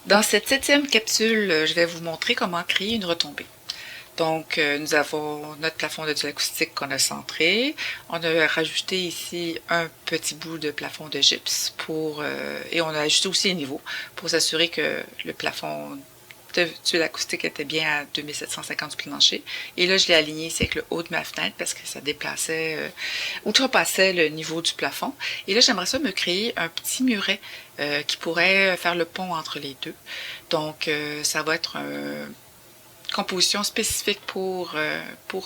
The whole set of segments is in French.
Dans cette 7e capsule, je vais vous montrer comment créer une retombée. Donc, nous avons notre plafond de tuile acoustique qu'on a centré. On a rajouté ici un petit bout de plafond de gypse et on a ajouté aussi les niveaux pour s'assurer que le plafond de tuile acoustique était bien à 2750 du plancher. Et là, je l'ai aligné ici avec le haut de ma fenêtre parce que ça outrepassait le niveau du plafond. Et là, j'aimerais ça me créer un petit muret qui pourrait faire le pont entre les deux. Donc, ça va être une composition spécifique pour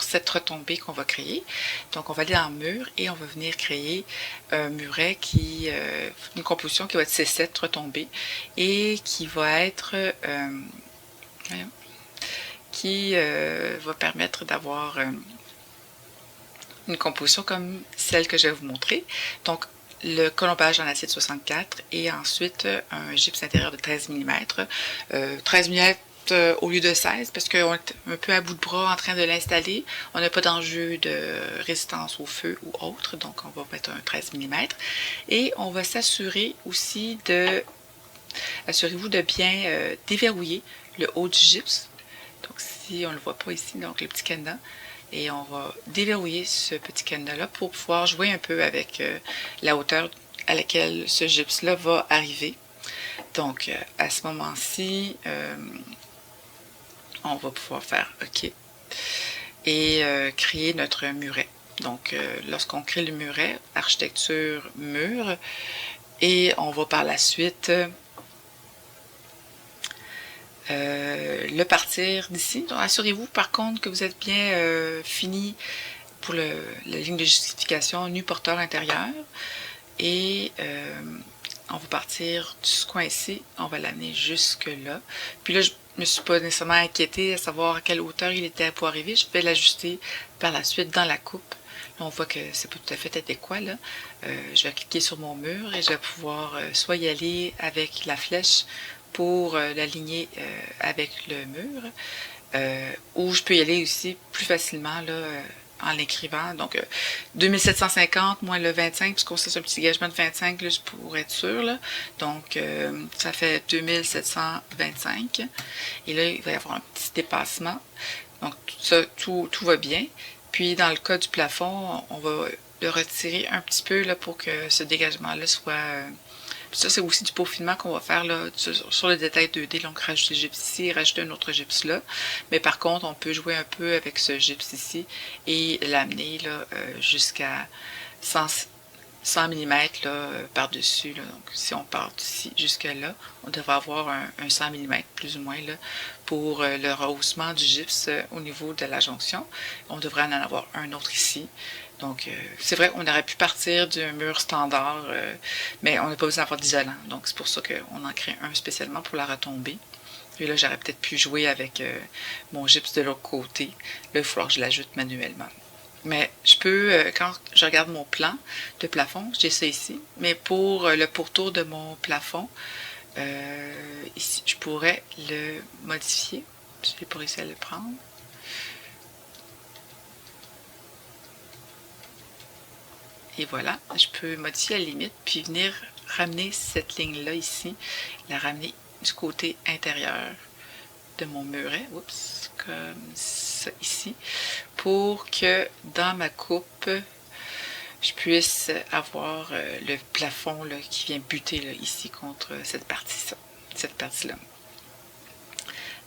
cette retombée qu'on va créer. Donc, on va aller dans le mur et on va venir créer un muret une composition qui va être C7 retombée et qui va être qui va permettre d'avoir une composition comme celle que je vais vous montrer. Donc, le colombage en acier de 64 et ensuite un gypse intérieur de 13 mm. 13 mm au lieu de 16 parce qu'on est un peu à bout de bras en train de l'installer. On n'a pas d'enjeu de résistance au feu ou autre, donc on va mettre un 13 mm. Et on va s'assurer aussi assurez-vous de bien déverrouiller le haut du gypse. Donc si on ne le voit pas ici, donc le petit cadenas, et on va déverrouiller ce petit cadenas-là pour pouvoir jouer un peu avec la hauteur à laquelle ce gypse-là va arriver. Donc à ce moment-ci, on va pouvoir faire OK et créer notre muret. Donc lorsqu'on crée le muret, architecture mur, et on va par la suite le partir d'ici. Assurez-vous par contre que vous êtes bien fini pour la ligne de justification nu porteur intérieur et on va partir de ce coin ici, on va l'amener jusque là. Puis là, je me suis pas nécessairement inquiétée à savoir à quelle hauteur il était pour arriver. Je vais l'ajuster par la suite dans la coupe. Là, on voit que c'est pas tout à fait adéquat. Là. Je vais cliquer sur mon mur et je vais pouvoir soit y aller avec la flèche pour l'aligner avec le mur, ou je peux y aller aussi plus facilement là, en l'écrivant. Donc, 2750 moins le 25, puisqu'on sait c'est un petit gagement de 25, là, pour être sûr. Là. Donc, ça fait 2725. Et là, il va y avoir un petit dépassement. Donc, tout va bien. Puis, dans le cas du plafond, on va le retirer un petit peu là, pour que ce dégagement-là soit... ça, c'est aussi du peaufinement qu'on va faire là, sur le détail 2D. Donc, rajouter le gypse ici et rajouter un autre gypse là. Mais par contre, on peut jouer un peu avec ce gypse ici et l'amener là jusqu'à 100 mm par-dessus. Donc, si on part d'ici jusqu'à là, on devrait avoir un 100 mm plus ou moins là, pour le rehaussement du gypse au niveau de la jonction. On devrait en avoir un autre ici. Donc, c'est vrai, on aurait pu partir d'un mur standard, mais on n'a pas besoin d'avoir d'isolant. Donc, c'est pour ça qu'on en crée un spécialement pour la retombée. Et là, j'aurais peut-être pu jouer avec mon gypse de l'autre côté. Là, il va falloir que je l'ajoute manuellement. Mais je peux, quand je regarde mon plan de plafond, j'ai ça ici. Mais pour le pourtour de mon plafond, ici, je pourrais le modifier. Je n'ai pas réussi à le prendre. Et voilà, je peux modifier la limite, puis venir ramener cette ligne-là ici, la ramener du côté intérieur de mon muret, oups, comme ça ici, pour que dans ma coupe, je puisse avoir le plafond là, qui vient buter là, ici contre cette partie-là.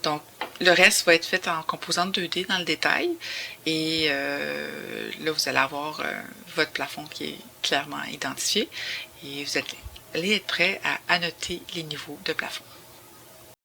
Donc, le reste va être fait en composante 2D dans le détail. Et là, vous allez avoir votre plafond qui est clairement identifié. Et vous allez être prêt à annoter les niveaux de plafond.